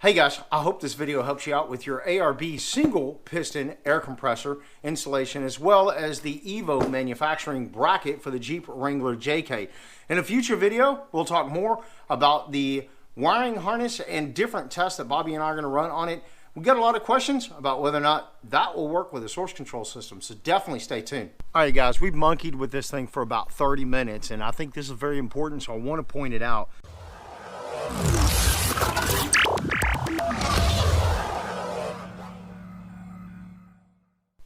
Hey guys, I hope this video helps you out with your ARB single piston air compressor installation, as well as the EVO Manufacturing Bracket for the Jeep Wrangler JK. In a future video, we'll talk more about the wiring harness and different tests that Bobby and I are going to run on it. We got a lot of questions about whether or not that will work with a source control system, so definitely stay tuned. All right guys, we've monkeyed with this thing for about 30 minutes, and I think this is very important, so I want to point it out.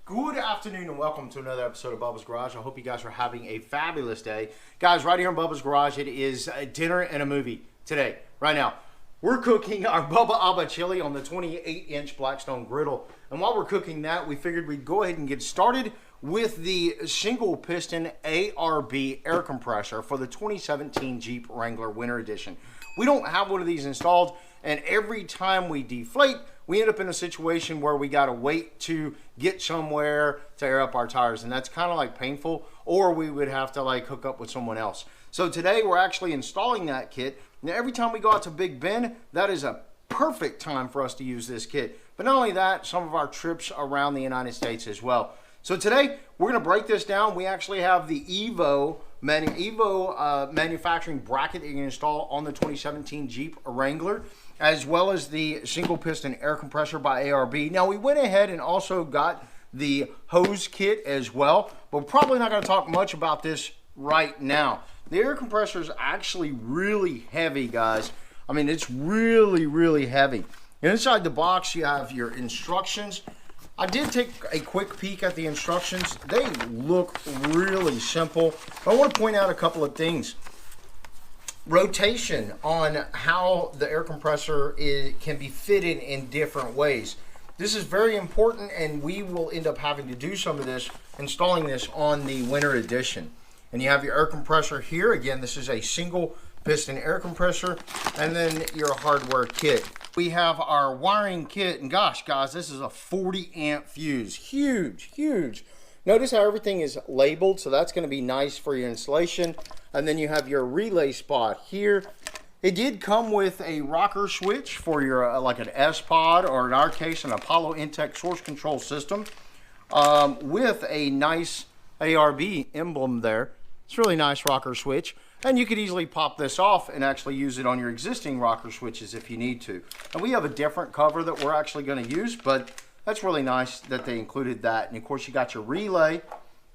Good afternoon and welcome to another episode of Bubba's Garage. I hope you guys are having a fabulous day. Guys, right here in Bubba's Garage, it is a dinner and a movie today. Right now, we're cooking our Bubba chili on the 28-inch Blackstone griddle. And while we're cooking that, we figured we'd go ahead and get started with the single piston ARB air compressor for the 2017 Jeep Wrangler Winter Edition. We don't have one of these installed, and every time we deflate, we end up in a situation where we gotta wait to get somewhere to air up our tires, and that's kind of like painful, or we would have to like hook up with someone else. So today we're actually installing that kit. Now every time we go out to Big Bend, that is a perfect time for us to use this kit. But not only that, some of our trips around the United States as well. So today we're gonna break this down. We actually have the EVO Manufacturing Bracket that you can install on the 2017 Jeep Wrangler, as well as the single piston air compressor by ARB. Now we went ahead and also got the hose kit as well, but we're probably not going to talk much about this right now. The air compressor is actually really heavy, guys. I mean, it's really heavy. Inside the box you have your instructions. I did take a quick peek at the instructions. They look really simple. I want to point out a couple of things. Rotation on how the air compressor can be fitted in different ways. This is very important, and we will end up having to do some of this, installing this on the Winter Edition. And you have your air compressor here. Again, this is a single piston air compressor, and then your hardware kit. We have our wiring kit, and gosh guys, this is a 40 amp fuse. Huge. Notice how everything is labeled, so that's going to be nice for your installation. And then you have your relay spot here. It did come with a rocker switch for your like an S-Pod, or in our case an Apollo Intech source control system, with a nice ARB emblem there. It's a really nice rocker switch, and you could easily pop this off and actually use it on your existing rocker switches if you need to. And we have a different cover that we're actually going to use, but that's really nice that they included that. And of course you got your relay,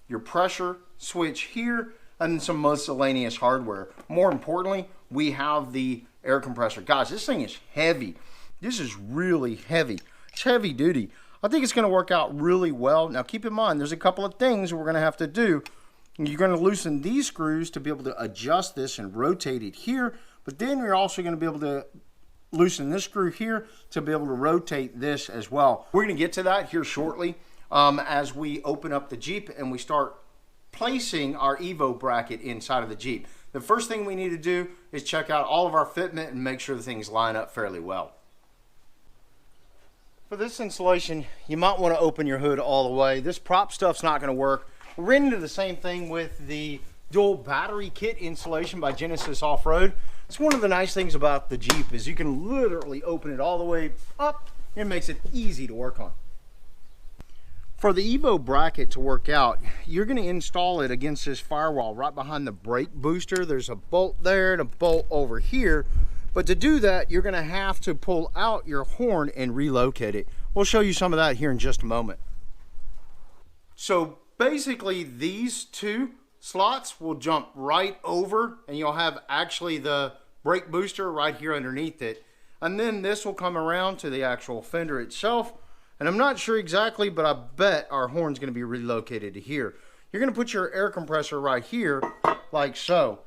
your pressure switch here, and some miscellaneous hardware. More importantly, we have the air compressor. Guys, this thing is heavy. This is really heavy. It's heavy duty. I think it's going to work out really well. Now keep in mind, there's a couple of things we're going to have to do. You're going to loosen these screws to be able to adjust this and rotate it here, but then you're also going to be able to loosen this screw here to be able to rotate this as well. We're going to get to that here shortly as we open up the Jeep and we start placing our EVO bracket inside of the Jeep. The first thing we need to do is check out all of our fitment and make sure the things line up fairly well. For this installation, you might want to open your hood all the way. This prop stuff's not going to work. We're into the same thing with the dual battery kit installation by Genesis Off-Road. It's one of the nice things about the Jeep is you can literally open it all the way up. It makes it easy to work on. For the EVO bracket to work out, you're going to install it against this firewall right behind the brake booster. There's a bolt there and a bolt over here. But to do that, you're going to have to pull out your horn and relocate it. We'll show you some of that here in just a moment. So basically these two slots will jump right over, and you'll have actually the brake booster right here underneath it. And then this will come around to the actual fender itself. And I'm not sure exactly, but I bet our horn's going to be relocated to here. You're going to put your air compressor right here, like so.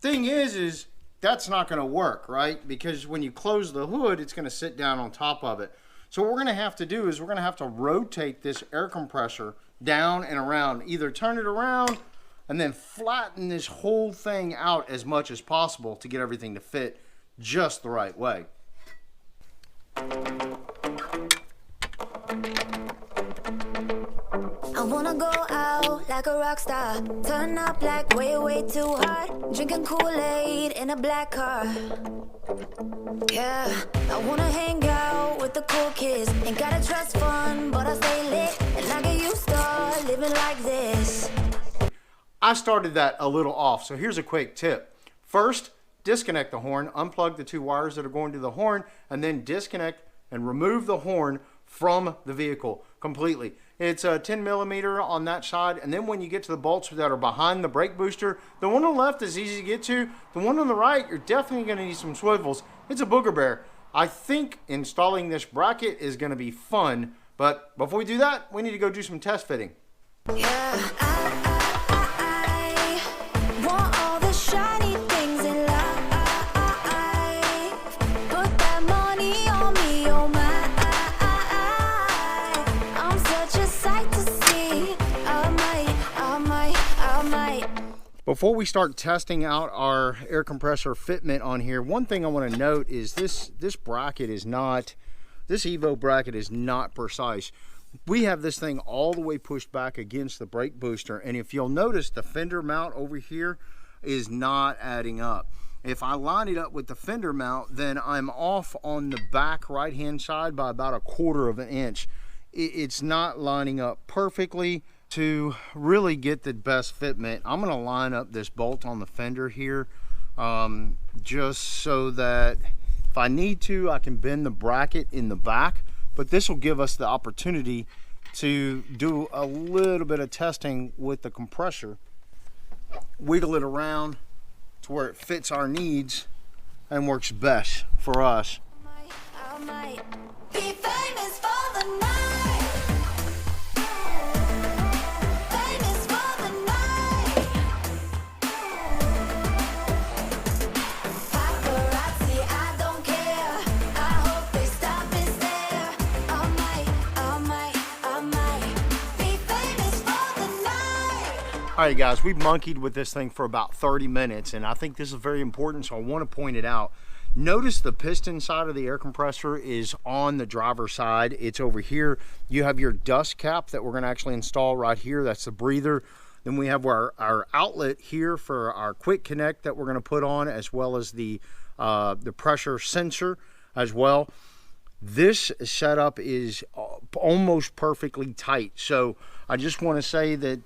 Thing is that's not going to work, right? Because when you close the hood, it's going to sit down on top of it. So what we're going to have to do is we're going to have to rotate this air compressor down and around. Either turn it around and then flatten this whole thing out as much as possible to get everything to fit just the right way. I wanna go out like a rock star, turn up like way too hot, drinking Kool-Aid in a black car. Yeah, I wanna hang out the cool kids. Ain't got a trust fund, but I stay lit. And I get used to living like this. I started that a little off, so here's a quick tip. First, disconnect the horn, unplug the 2 wires that are going to the horn, and then disconnect and remove the horn from the vehicle completely. It's a 10 millimeter on that side, and then when you get to the bolts that are behind the brake booster, the one on the left is easy to get to. The one on the right, you're definitely going to need some swivels. It's a booger bear. I think installing this bracket is going to be fun, but before we do that, we need to go do some test fitting. Yeah, I want all the shiny things in life. Put that money on me, oh my. I'm such a sight to see. I might. Before we start testing out our air compressor fitment on here, one thing I want to note is this bracket is not, this EVO bracket is not precise. We have this thing all the way pushed back against the brake booster, and if you'll notice, the fender mount over here is not adding up. If I line it up with the fender mount, then I'm off on the back right hand side by about 1/4 of an inch. It's not lining up perfectly. To really get the best fitment, I'm going to line up this bolt on the fender here, just so that if I need to, I can bend the bracket in the back. But this will give us the opportunity to do a little bit of testing with the compressor, wiggle it around to where it fits our needs and works best for us. I might be famous for the night. Famous for the night. Paparazzi, I don't care. I hope they stop and stare. I might be famous for the night. All right, guys, we've monkeyed with this thing for about 30 minutes, and I think this is very important, so I want to point it out. Notice the piston side of the air compressor is on the driver's side. It's over here. You have your dust cap that we're going to actually install right here. That's the breather. Then we have our outlet here for our quick connect that we're going to put on, as well as the pressure sensor as well. This setup is almost perfectly tight. So I just want to say that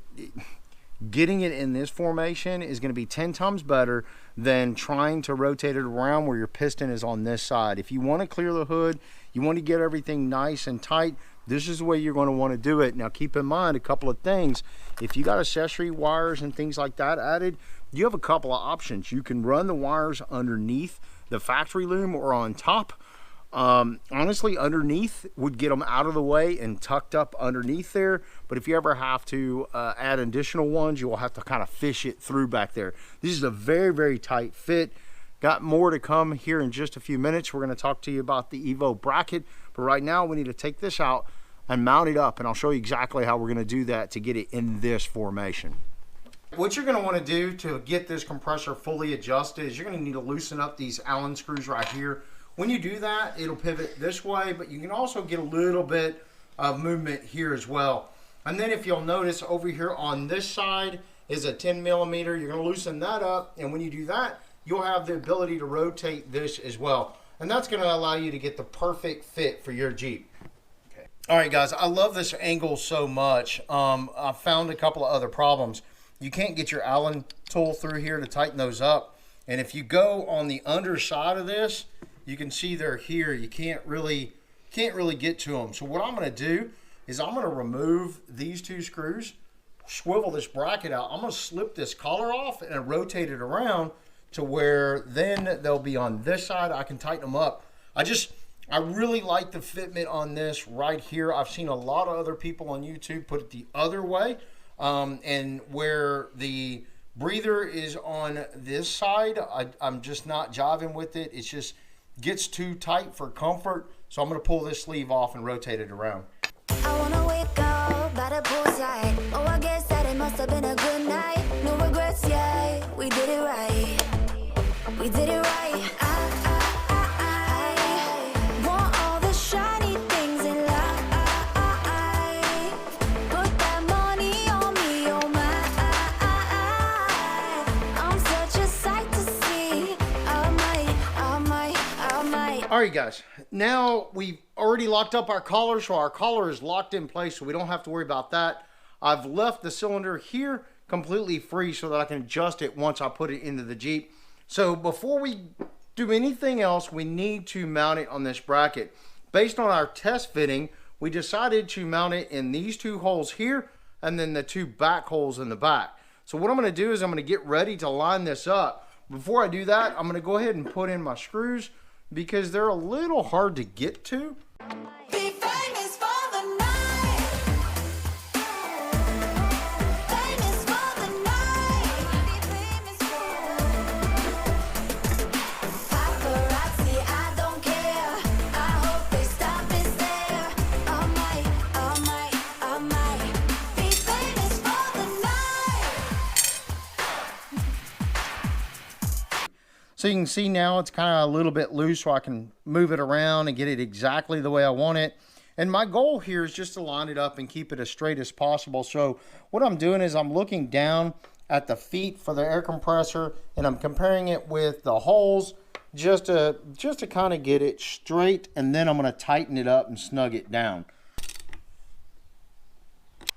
getting it in this formation is going to be 10 times better than trying to rotate it around where your piston is on this side. If you want to clear the hood, you want to get everything nice and tight, this is the way you're going to want to do it. Now keep in mind a couple of things. If you got accessory wires and things like that added, you have a couple of options. You can run the wires underneath the factory loom or on top. Honestly, underneath would get them out of the way and tucked up underneath there. But if you ever have to add additional ones, you will have to kind of fish it through back there. This is a very, very tight fit. Got more to come here in just a few minutes. We're going to talk to you about the EVO bracket. But right now, we need to take this out and mount it up. And I'll show you exactly how we're going to do that to get it in this formation. What you're going to want to do to get this compressor fully adjusted is you're going to need to loosen up these Allen screws right here. When you do that, it'll pivot this way, but you can also get a little bit of movement here as well. And then if you'll notice over here on this side is a 10 millimeter. You're going to loosen that up, and when you do that, you'll have the ability to rotate this as well. And that's going to allow you to get the perfect fit for your Jeep. Okay. All right, guys, I love this angle so much. I found a couple of other problems. You can't get your Allen tool through here to tighten those up. And if you go on the underside of this, you can see they're here. You can't really get to them. So what I'm going to do is I'm going to remove these 2 screws, swivel this bracket out. I'm going to slip this collar off and rotate it around to where then they'll be on this side. I can tighten them up. I really like the fitment on this right here. I've seen a lot of other people on YouTube put it the other way, and where the breather is on this side, I'm just not jiving with it. It's just gets too tight for comfort, so I'm going to pull this sleeve off and rotate it around. I wanna wake up by the poolside. Oh, I guess that it must have been a good night. No regrets, yeah. We did it right. We did it right. I want all the shiny things in life. Put that money on me, oh my. I'm such a sight to see. I might. All right, guys, now we've already locked up our collar, so our collar is locked in place, so we don't have to worry about that. I've left the cylinder here completely free so that I can adjust it once I put it into the Jeep. So before we do anything else, we need to mount it on this bracket. Based on our test fitting, we decided to mount it in these two holes here and then the two back holes in the back. So what I'm going to do is I'm going to get ready to line this up. Before I do that, I'm going to go ahead and put in my screws because they're a little hard to get to. Be famous for the night. Famous for the night. Be famous for paparazzi, I don't care. I hope they stop and stare. I might be famous for the night. So you can see now it's kind of a little bit loose, so I can move it around and get it exactly the way I want it. And my goal here is just to line it up and keep it as straight as possible. So what I'm doing is I'm looking down at the feet for the air compressor and I'm comparing it with the holes just to kind of get it straight, and then I'm going to tighten it up and snug it down.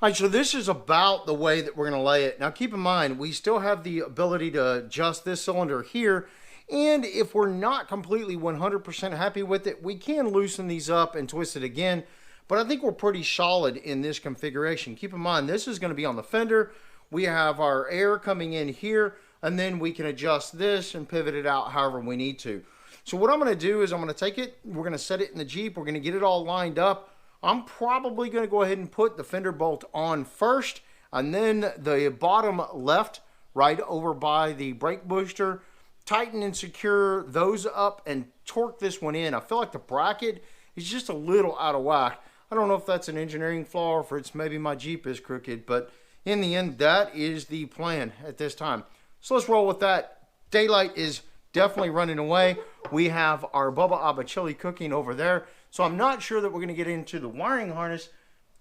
All right, so this is about the way that we're going to lay it. Now keep in mind, we still have the ability to adjust this cylinder here. And if we're not completely 100% happy with it, we can loosen these up and twist it again. But I think we're pretty solid in this configuration. Keep in mind, this is going to be on the fender. We have our air coming in here, and then we can adjust this and pivot it out however we need to. So what I'm going to do is I'm going to take it, we're going to set it in the Jeep, we're going to get it all lined up. I'm probably going to go ahead and put the fender bolt on first, and then the bottom left, right over by the brake booster, tighten and secure those up and torque this one in. I feel like the bracket is just a little out of whack. I don't know if that's an engineering flaw or if it's maybe my Jeep is crooked, but in the end, that is the plan at this time. So let's roll with that. Daylight is definitely running away. We have our Bubba chili cooking over there. So I'm not sure that we're going to get into the wiring harness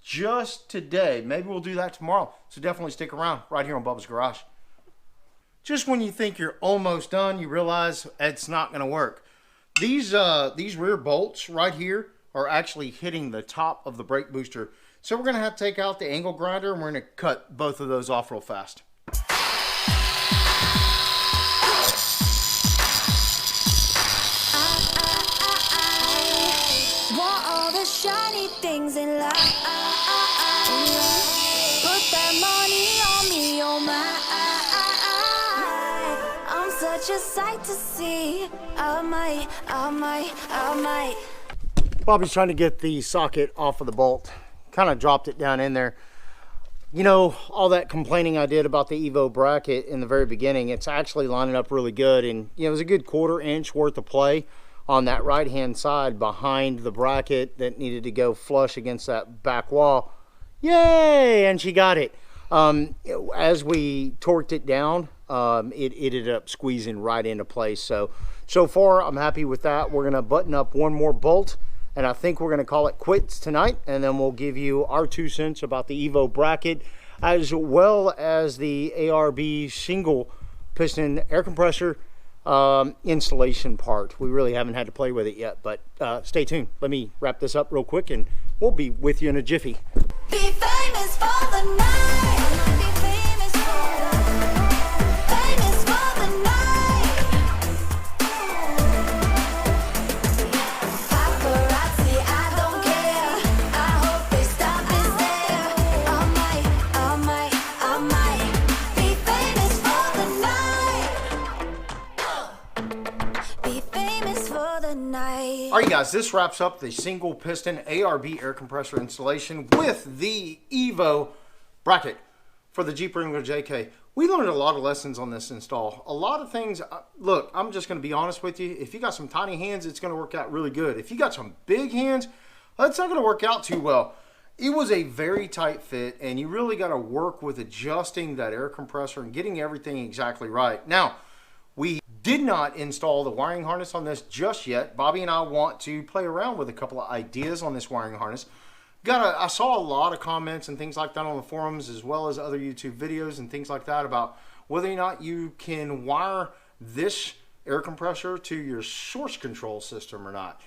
just today. Maybe we'll do that tomorrow. So definitely stick around right here on Bubba's Garage. Just when you think you're almost done, you realize it's not going to work. These rear bolts right here are actually hitting the top of the brake booster. So we're going to have to take out the angle grinder and we're going to cut both of those off real fast. Want all the shiny things in life. Put that money on me, oh my. I'm such a sight to see. I might. Bobby's trying to get the socket off of the bolt. Kind of dropped it down in there. You know, all that complaining I did about the EVO bracket in the very beginning, it's actually lining up really good. And, you know, it was a good 1/4 inch worth of play on that right-hand side behind the bracket that needed to go flush against that back wall. Yay! And she got it. As we torqued it down, it ended up squeezing right into place. So far, I'm happy with that. We're going to button up one more bolt, and I think we're going to call it quits tonight, and then we'll give you our 2 cents about the EVO bracket, as well as the ARB single piston air compressor installation part. We really haven't had to play with it yet, but stay tuned. Let me wrap this up real quick, and we'll be with you in a jiffy. Be famous for the night. Be famous for the night. Paparazzi, I don't care. I hope they stop and stare. I might be famous for the night. Be famous for the night. All right, guys, this wraps up the single piston ARB air compressor installation with the EVO bracket for the Jeep Wrangler JK. We learned a lot of lessons on this install. A lot of things. Look, I'm just going to be honest with you. If you got some tiny hands, it's going to work out really good. If you got some big hands, that's not going to work out too well. It was a very tight fit, and you really got to work with adjusting that air compressor and getting everything exactly right. Now, we did not install the wiring harness on this just yet. Bobby and I want to play around with a couple of ideas on this wiring harness. I saw a lot of comments and things like that on the forums, as well as other YouTube videos and things like that, about whether or not you can wire this air compressor to your source control system or not.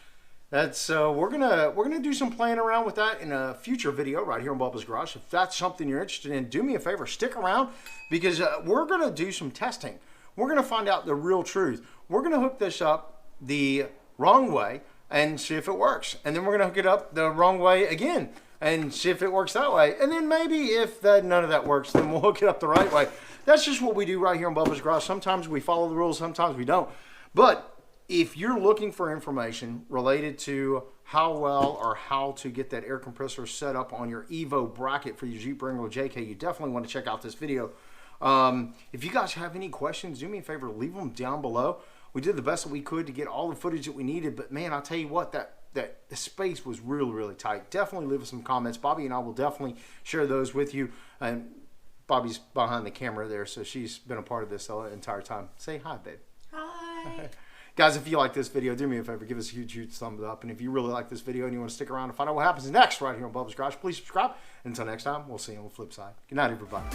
That's we're gonna do some playing around with that in a future video right here on Bubba's Garage. If that's something you're interested in, do me a favor, stick around, because we're gonna do some testing. We're gonna find out the real truth. We're gonna hook this up the wrong way and see if it works, and then we're gonna hook it up the wrong way again and see if it works that way. And then maybe if none of that works, then we'll hook it up the right way. That's just what we do right here on Bubba's Garage. Sometimes we follow the rules, sometimes we don't. But if you're looking for information related to how well or how to get that air compressor set up on your EVO bracket for your Jeep Wrangler JK, you definitely want to check out this video. If you guys have any questions, do me a favor, leave them down below. We did the best that we could to get all the footage that we needed, but man, I'll tell you what, the space was really, really tight. Definitely leave us some comments. Bobby and I will definitely share those with you. And Bobby's behind the camera there, so she's been a part of this the entire time. Say hi, babe. Hi. Guys, if you like this video, do me a favor, give us a huge, huge thumbs up. And if you really like this video and you want to stick around to find out what happens next right here on Bubba's Garage, please subscribe. Until next time, we'll see you on the flip side. Good night, everybody.